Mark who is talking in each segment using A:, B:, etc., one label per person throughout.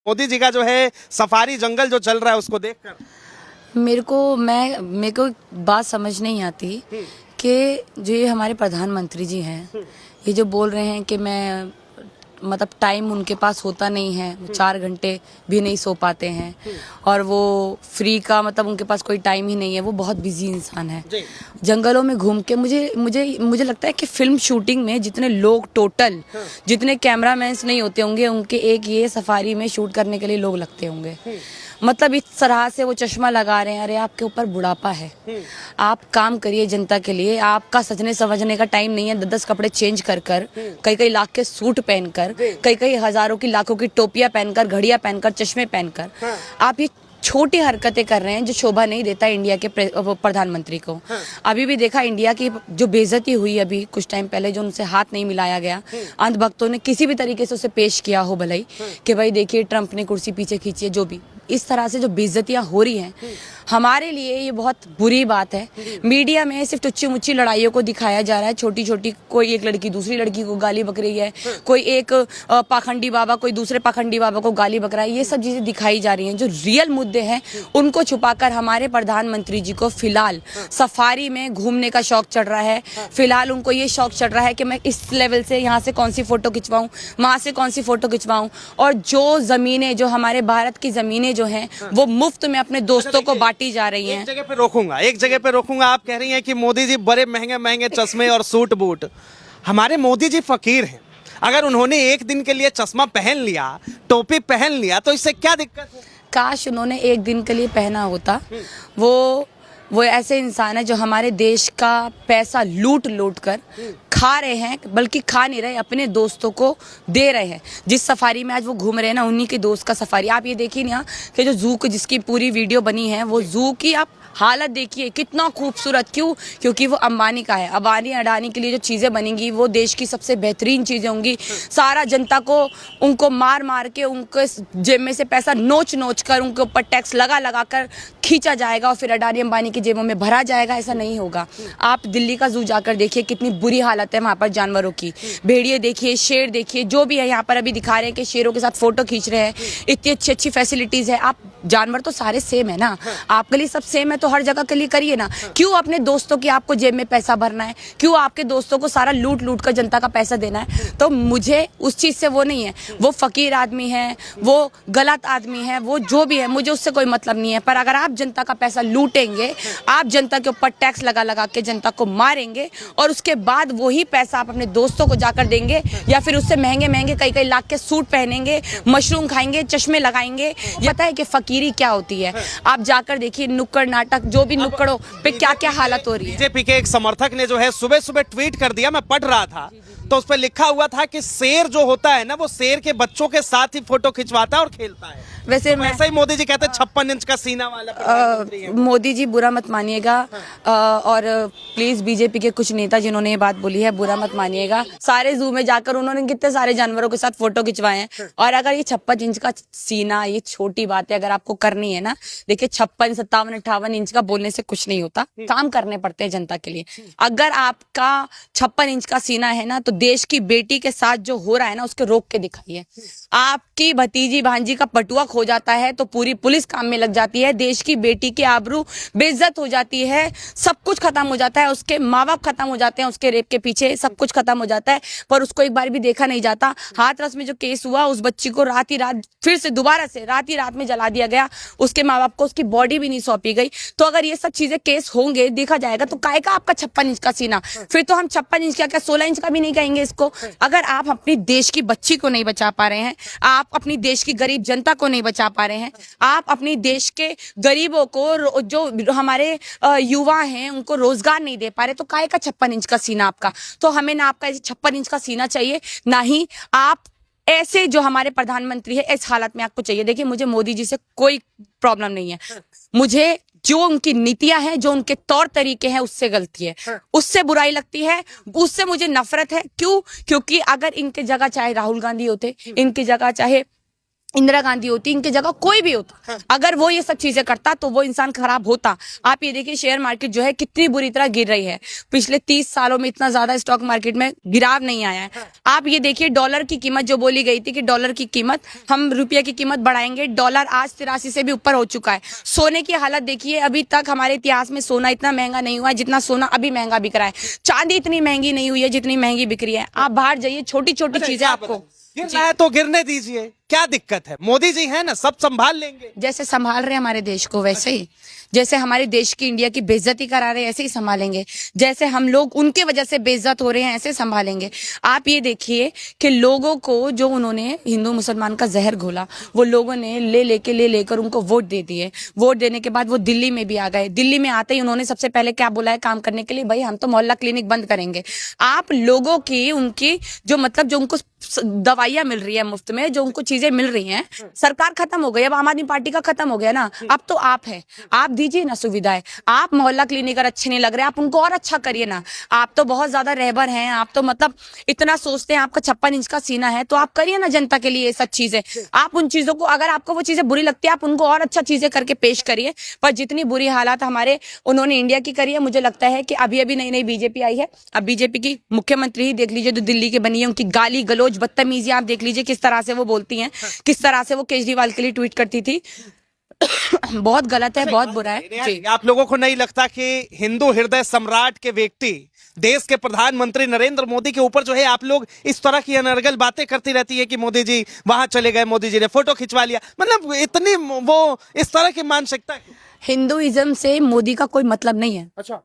A: मोदी जी का जो है सफारी जंगल जो चल रहा है उसको देखकर
B: मेरे को बात समझ नहीं आती कि जो ये हमारे प्रधानमंत्री जी हैं, ये जो बोल रहे हैं कि मैं मतलब टाइम उनके पास होता नहीं है, वो 4 घंटे भी नहीं सो पाते हैं और वो फ्री का मतलब उनके पास कोई टाइम ही नहीं है, वो बहुत बिजी इंसान है। जंगलों में घूम के मुझे लगता है कि फिल्म शूटिंग में जितने लोग टोटल जितने कैमरामैन्स नहीं होते होंगे, उनके एक ये सफारी में शूट करने के लिए लोग लगते होंगे। मतलब इस तरह से वो चश्मा लगा रहे हैं। अरे आपके ऊपर बुढ़ापा है, आप काम करिए जनता के लिए। आपका सजने समझने का टाइम नहीं है। 10 कपड़े चेंज कर कई लाख के सूट पहनकर, कई हजारों की लाखों की टोपियां पहनकर, घड़ियां पहनकर, चश्मे पहनकर आप ये छोटी हरकतें कर रहे हैं जो शोभा नहीं देता इंडिया के प्रधानमंत्री को। अभी भी देखा इंडिया की जो बेइज्जती हुई अभी कुछ टाइम पहले, जो उनसे हाथ नहीं मिलाया गया, अंधभक्तों ने किसी भी तरीके से उसे पेश किया हो भलाई कि भाई देखिए ट्रंप ने कुर्सी पीछे खींची है, जो भी इस तरह से जो बेइज्जतियां हो रही हैं, हमारे लिए ये बहुत बुरी बात है। मीडिया में सिर्फ टुच्ची मुच्ची लड़ाइयों को दिखाया जा रहा है, छोटी छोटी, कोई एक लड़की दूसरी लड़की को गाली बक रही है, कोई एक पाखंडी बाबा कोई दूसरे पाखंडी बाबा को गाली बक रहा है। ये सब चीजें दिखाई जा रही हैं। जो रियल मुद्दे हैं उनको छुपाकर हमारे प्रधानमंत्री जी को फिलहाल सफारी में घूमने का शौक चढ़ रहा है। फिलहाल उनको ये शौक चढ़ रहा है कि मैं इस लेवल से यहाँ से कौन सी फोटो खिंचवाऊं, वहां से कौन सी फोटो खिंचवाऊं। और जो जमीनें, जो हमारे भारत की जमीनें जो हैं, वो मुफ्त में अपने दोस्तों को बांटी जा रही हैं।
A: एक जगह पे रोकूंगा। आप कह रही हैं कि मोदी जी बड़े महंगे महंगे चश्मे और सूट बूट। हमारे मोदी जी फकीर हैं। अगर उन्होंने एक दिन के लिए चश्मा पहन लिया, टोपी पहन लिया, तो इससे क्या दिक्कत है?
B: काश उन्होंने एक दिन के लिए पहना होता। वो ऐसे इंसान है जो हमारे देश का पैसा लूट लूट कर खा रहे हैं, बल्कि खा नहीं रहे, अपने दोस्तों को दे रहे हैं। जिस सफारी में आज वो घूम रहे हैं ना, उन्हीं के दोस्त का सफारी। आप ये देखिए ना कि जो जू की जिसकी पूरी वीडियो बनी है, वो जू की आप हालत देखिए कितना खूबसूरत। क्यों? क्योंकि वो अंबानी का है। अंबानी अडानी के लिए जो चीज़ें बनेंगी वो देश की सबसे बेहतरीन चीज़ें होंगी। सारा जनता को उनको मार मार के, उनके जेब में से पैसा नोच नोच कर, उनके ऊपर टैक्स लगा लगा कर खींचा जाएगा और फिर अडानी अंबानी की जेबों में भरा जाएगा। ऐसा नहीं होगा। आप दिल्ली का जू जाकर देखिए कितनी बुरी हालत है वहाँ पर जानवरों की। भेड़िए देखिए, शेर देखिए, जो भी है। यहाँ पर अभी दिखा रहे हैं कि शेरों के साथ फोटो खींच रहे हैं। इतनी अच्छी अच्छी फैसिलिटीज है। आप जानवर तो सारे सेम है ना, आपके लिए सब सेम है, तो हर जगह के लिए करिए ना। क्यों अपने दोस्तों की आपको जेब में पैसा भरना है? क्यों आपके दोस्तों को सारा लूट लूट कर जनता का पैसा देना है? तो मुझे उस चीज से वो नहीं है। वो फकीर आदमी है, वो गलत आदमी है, वो जो भी है, मुझे उससे कोई मतलब नहीं है। पर अगर आप जनता का पैसा लूटेंगे, आप जनता के ऊपर टैक्स लगा लगा के जनता को मारेंगे और उसके बाद वही पैसा आप अपने दोस्तों को जाकर देंगे, या फिर उससे महंगे महंगे कई लाख के सूट पहनेंगे, मशरूम खाएंगे, चश्मे लगाएंगे। पता है कि फकीरी क्या होती है? आप जाकर देखिए नुक्कड़ नाटक, जो भी नुक्कड़ों पे क्या क्या हालत हो रही है।
A: बीजेपी के एक समर्थक ने जो है सुबह सुबह ट्वीट कर दिया, मैं पढ़ रहा था, तो उस पर लिखा हुआ था कि शेर जो होता है ना, वो शेर के बच्चों के साथ ही फोटो खिंचवाता है और खेलता है।
B: वैसे
A: तो ऐसा ही मोदी जी कहते हैं 56 इंच का सीना वाला प्रधानमंत्री है।
B: मोदी जी बुरा मत मानिएगा, और प्लीज बीजेपी के कुछ नेता जिन्होंने ये बात बोली है, बुरा मत मानिएगा। सारे जू में जाकर उन्होंने कितने सारे जानवरों के साथ फोटो खिंचवाए हैं। और अगर ये 56 इंच का सीना, ये छोटी बात है, अगर आपको करनी है ना, देखिए 56, 57, 58 इंच का बोलने से कुछ नहीं होता। काम करने पड़ते हैं जनता के लिए। अगर आपका 56 इंच का सीना है ना, तो देश की बेटी के साथ जो हो रहा है ना, उसके रोक के दिखाइए। आपकी भतीजी भांजी का पटुआ खो जाता है तो पूरी पुलिस काम में लग जाती है। देश की बेटी की आबरू बेइज्जत हो जाती है, सब कुछ खत्म हो जाता है, उसके माँ बाप खत्म हो जाते हैं, उसके रेप के पीछे सब कुछ खत्म हो जाता है, पर उसको एक बार भी देखा नहीं जाता। हाथरस में जो केस हुआ, उस बच्ची को रात ही रात फिर से दोबारा से रात ही रात में जला दिया गया। उसके माँ बाप को उसकी बॉडी भी नहीं सौंपी गई। तो अगर ये सब चीजें केस होंगे, देखा जाएगा, तो काय का आपका 56 इंच का सीना? फिर तो हम 56 इंच क्या 16 इंच का भी नहीं कहेंगे इसको। अगर आप अपनी देश की बच्ची को नहीं बचा पा रहे हैं, आप अपनी देश की गरीब जनता को नहीं बचा पा रहे हैं, आप अपनी देश के गरीबों को, जो हमारे युवा हैं, उनको रोजगार नहीं दे पा रहे, तो काय का 56 इंच का सीना आपका? तो हमें ना आपका 56 इंच का सीना चाहिए, ना ही आप ऐसे जो हमारे प्रधानमंत्री है इस हालत में आपको चाहिए। देखिए, मुझे मोदी जी से कोई प्रॉब्लम नहीं है। मुझे जो उनकी नीतियां हैं, जो उनके तौर तरीके हैं, उससे गलती है, उससे बुराई लगती है, उससे मुझे नफरत है। क्यों? क्योंकि अगर इनके जगह चाहे राहुल गांधी होते, इनकी जगह चाहे इंदिरा गांधी होती, इनकी जगह कोई भी होता, अगर वो ये सब चीजें करता तो वो इंसान खराब होता। आप ये देखिए शेयर मार्केट जो है कितनी बुरी तरह गिर रही है, पिछले 30 सालों में इतना ज्यादा स्टॉक मार्केट में गिराव नहीं आया है। आप ये देखिए डॉलर की कीमत जो बोली गई थी कि डॉलर की कीमत, हम रुपये की कीमत बढ़ाएंगे, डॉलर आज 83 से भी ऊपर हो चुका है। सोने की हालत देखिए, अभी तक हमारे इतिहास में सोना इतना महंगा नहीं हुआ है जितना सोना अभी महंगा बिक रहा है। चांदी इतनी महंगी नहीं हुई है जितनी महंगी बिक रही है। आप बाहर जाइए, छोटी छोटी चीजें आपको
A: गिरना है तो गिरने दीजिए, क्या दिक्कत है? मोदी जी है ना, सब संभाल लेंगे।
B: जैसे संभाल रहे हैं हमारे देश को, वैसे ही जैसे हमारे देश की, इंडिया की बेइज्जती करा रहे हैं, ऐसे ही संभालेंगे। जैसे हम लोग उनके वजह से बेइज्जत हो रहे हैं, ऐसे संभालेंगे। आप ये देखिए कि लोगों को जो उन्होंने हिंदू मुसलमान का जहर घोला, वो लोगों ने लेकर उनको वोट दे दिए। वोट देने के बाद वो दिल्ली में भी आ गए। दिल्ली में आते ही उन्होंने सबसे पहले क्या बोला है काम करने के लिए? भाई हम तो मोहल्ला क्लिनिक बंद करेंगे। आप लोगों की, उनकी जो मतलब जो उनको दवाइयां मिल रही है मुफ्त में, जो उनको चीजें मिल रही हैं, सरकार खत्म हो गई। अब आम आदमी पार्टी का खत्म हो गया ना, अब तो आप है, आप दीजिए ना सुविधाएं। आप मोहल्ला क्लिनिक अच्छे नहीं लग रहे, आप उनको और अच्छा करिए ना। आप तो बहुत ज्यादा रहबर हैं, आप तो मतलब इतना सोचते हैं, आपका 56 इंच का सीना है, तो आप करिए ना जनता के लिए ये सब चीजें। आप उन चीजों को, अगर आपको वो चीजें बुरी लगती है, आप उनको और अच्छा चीजें करके पेश करिए। पर जितनी बुरी हालात हमारे उन्होंने इंडिया की करी है, मुझे लगता है कि अभी अभी नई नई बीजेपी आई है, अब बीजेपी की मुख्यमंत्री ही देख लीजिए जो दिल्ली की बनी है, उनकी गाली गलौज बदतमीजी आप देख लीजिए किस तरह से वो बोलती हैं, किस तरह से वो केजरीवाल के लिए ट्वीट करती थी। बहुत गलत है, बहुत बुरा है जी।
A: आप लोगों को नहीं लगता कि हिंदू हृदय सम्राट के व्यक्ति, देश के प्रधानमंत्री नरेंद्र मोदी के ऊपर जो है आप लोग इस तरह की अनर्गल बातें करती रहती है कि मोदी जी वहां चले गए, मोदी जी ने फोटो खिंचवा लिया, मतलब इतनी वो इस तरह की मानसिकता?
B: हिंदुइज्म से मोदी का कोई मतलब नहीं है।
A: अच्छा,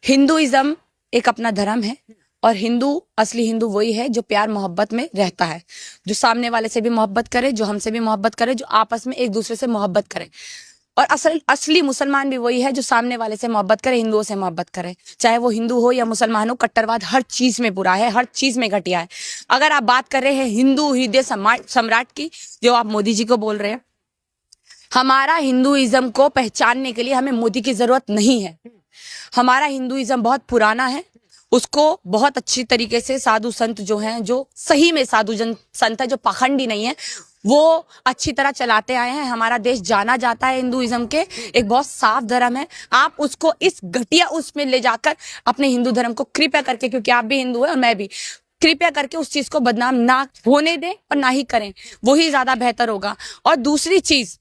B: हिंदुइज्म एक अपना धर्म है, और हिंदू, असली हिंदू वही है जो प्यार मोहब्बत में रहता है, जो सामने वाले से भी मोहब्बत करे, जो हमसे भी मोहब्बत करे, जो आपस में एक दूसरे से मोहब्बत करे। और असली मुसलमान भी वही है जो सामने वाले से मोहब्बत करे, हिंदुओं से मोहब्बत करे। चाहे वो हिंदू हो या मुसलमान हो, कट्टरवाद हर चीज में बुरा है, हर चीज में घटिया है। अगर आप बात कर रहे हैं हिंदू हृदय सम्राट की, जो आप मोदी जी को बोल रहे हैं, हमारा हिंदुइज्म को पहचानने के लिए हमें मोदी की जरूरत नहीं है। हमारा हिंदुइज्म बहुत पुराना है, उसको बहुत अच्छी तरीके से साधु संत जो हैं, जो सही में साधु संत है, जो पाखंडी नहीं है, वो अच्छी तरह चलाते आए हैं। हमारा देश जाना जाता है हिंदुइज्म के एक बहुत साफ धर्म है। आप उसको इस घटिया उसमें ले जाकर अपने हिंदू धर्म को कृपया करके, क्योंकि आप भी हिंदू हैं और मैं भी, कृपया करके उस चीज को बदनाम ना होने दें और ना ही करें, वही ज्यादा बेहतर होगा। और दूसरी चीज,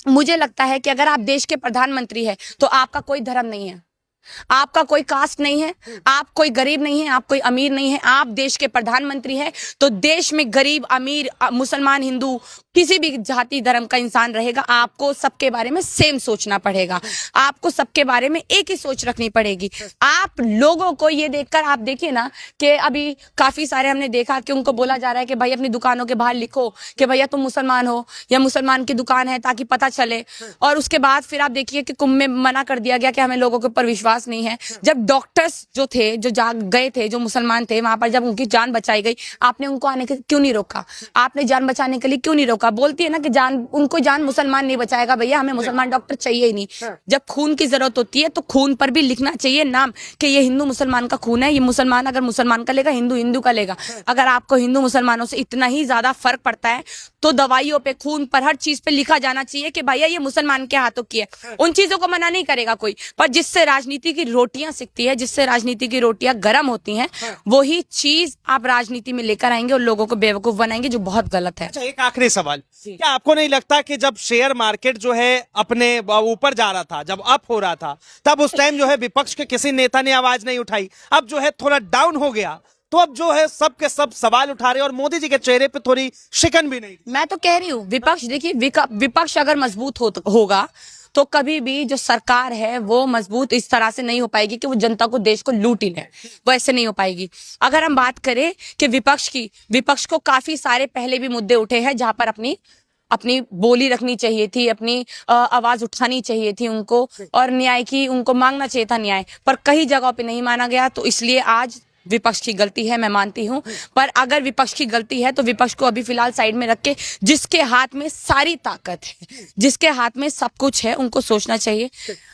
B: मुझे लगता है कि अगर आप देश के प्रधानमंत्री हैं तो आपका कोई धर्म नहीं है, आपका कोई कास्ट नहीं है, आप कोई गरीब नहीं है, आप कोई अमीर नहीं है। आप देश के प्रधानमंत्री हैं तो देश में गरीब, अमीर, मुसलमान, हिंदू, किसी भी जाति धर्म का इंसान रहेगा, आपको सबके बारे में सेम सोचना पड़ेगा। आपको सबके बारे में एक ही सोच रखनी पड़ेगी। आप लोगों को ये देखकर, आप देखिए ना कि अभी काफी सारे हमने देखा कि उनको बोला जा रहा है कि भाई अपनी दुकानों के बाहर लिखो कि भैया तुम मुसलमान हो या मुसलमान की दुकान है, ताकि पता चले। और उसके बाद फिर आप देखिए कि कुंभ में मना कर दिया गया कि हमें लोगों के ऊपर विश्वास नहीं है। जब डॉक्टर्स जो थे, जो गए थे, जो मुसलमान थे, वहां पर जब उनकी जान बचाई गई, आपने उनको आने के क्यों नहीं रोका? आपने जान बचाने के लिए क्यों नहीं रोका? बोलती है ना कि उनको जान मुसलमान नहीं बचाएगा। भैया हमें मुसलमान डॉक्टर चाहिए ही नहीं। जब खून की जरूरत होती है तो खून पर भी लिखना चाहिए नाम कि ये हिंदू मुसलमान का खून है, ये मुसलमान अगर मुसलमान का लेगा, हिंदू हिंदू का लेगा। अगर आपको हिंदू मुसलमानों से इतना ही ज्यादा फर्क पड़ता है तो दवाइयों पे, खून पर, हर चीज पे लिखा जाना चाहिए कि भैया ये मुसलमान के हाथों की है। उन चीजों को मना नहीं करेगा कोई, पर जिससे राजनीति की रोटियां सिकती है, जिससे राजनीति की रोटियां गर्म होती हैं, वही चीज आप राजनीति में लेकर आएंगे और लोगों को बेवकूफ बनाएंगे, जो बहुत गलत है।
A: अच्छा, एक आखिरी सवाल, क्या आपको नहीं लगता कि जब शेयर मार्केट जो है अपने ऊपर जा रहा था, जब अप हो रहा था, तब उस टाइम जो है विपक्ष के किसी नेता ने आवाज नहीं उठाई? अब जो है थोड़ा डाउन हो गया तो अब जो है सब के सब सवाल उठा रहे और मोदी जी के चेहरे पे थोड़ी शिकन भी नहीं। मैं
B: तो कह रही हूँ विपक्ष, देखिए विपक्ष अगर मजबूत होगा तो कभी भी जो सरकार है वो मजबूत इस तरह से नहीं हो पाएगी कि वो जनता को, देश को लूट ही ले, वो ऐसे नहीं हो पाएगी। अगर हम बात करें कि विपक्ष को काफी सारे पहले भी मुद्दे उठे हैं जहां पर अपनी बोली रखनी चाहिए थी, अपनी आवाज उठानी चाहिए थी उनको, और न्याय की उनको मांगना चाहिए था न्याय, पर कई जगहों पे नहीं माना गया। तो इसलिए आज विपक्ष की गलती है, मैं मानती हूँ, पर अगर विपक्ष की गलती है तो विपक्ष को अभी फिलहाल साइड में रख के, जिसके हाथ में सारी ताकत है, जिसके हाथ में सब कुछ है, उनको सोचना चाहिए।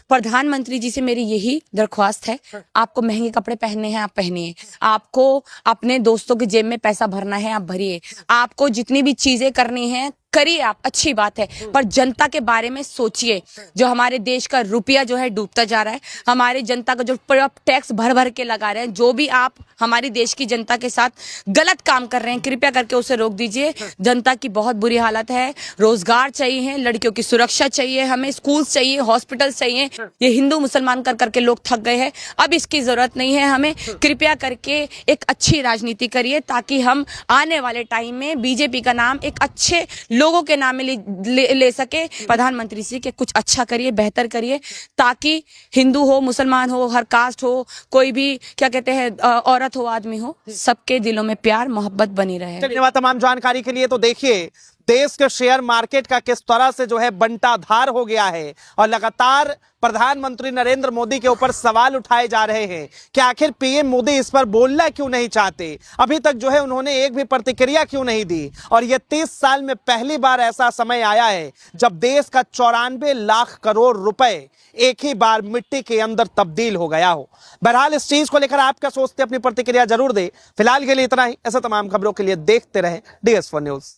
B: प्रधानमंत्री जी से मेरी यही दरख्वास्त है, आपको महंगे कपड़े पहनने हैं आप पहनिए, आपको अपने दोस्तों की जेब में पैसा भरना है आप भरिए, आपको जितनी भी चीजें करनी है करिए आप, अच्छी बात है, पर जनता के बारे में सोचिए। जो हमारे देश का रुपया जो है डूबता जा रहा है, हमारी जनता का जो टैक्स भर भर के लगा रहे हैं, जो भी आप हमारी देश की जनता के साथ गलत काम कर रहे हैं, कृपया करके उसे रोक दीजिए। जनता की बहुत बुरी हालत है, रोजगार चाहिए, लड़कियों की सुरक्षा चाहिए, हमें स्कूल चाहिए, हॉस्पिटल चाहिए। ये हिंदू मुसलमान कर करके लोग थक गए हैं, अब इसकी जरूरत नहीं है हमें। कृपया करके एक अच्छी राजनीति करिए, ताकि हम आने वाले टाइम में बीजेपी का नाम एक अच्छे लोगों के नाम में ले सके। प्रधानमंत्री जी के कुछ अच्छा करिए, बेहतर करिए, ताकि हिंदू हो, मुसलमान हो, हर कास्ट हो, कोई भी क्या कहते हैं औरत हो, आदमी हो, सबके दिलों में प्यार मोहब्बत बनी रहे।
A: धन्यवाद तमाम जानकारी के लिए। तो देखिए देश के शेयर मार्केट का किस तरह से जो है बंटाधार हो गया है और लगातार प्रधानमंत्री नरेंद्र मोदी के ऊपर सवाल उठाए जा रहे हैं कि आखिर पीएम मोदी इस पर बोलना क्यों नहीं चाहते, अभी तक जो है उन्होंने एक भी प्रतिक्रिया क्यों नहीं दी। और ये 30 साल में पहली बार ऐसा समय आया है जब देश का 94 लाख करोड़ रुपए एक ही बार मिट्टी के अंदर तब्दील हो गया हो। बहरहाल इस चीज को लेकर आप क्या सोचते हैं, अपनी प्रतिक्रिया जरूर दे। फिलहाल के लिए इतना ही। ऐसे तमाम खबरों के लिए देखते रहे DS4 न्यूज।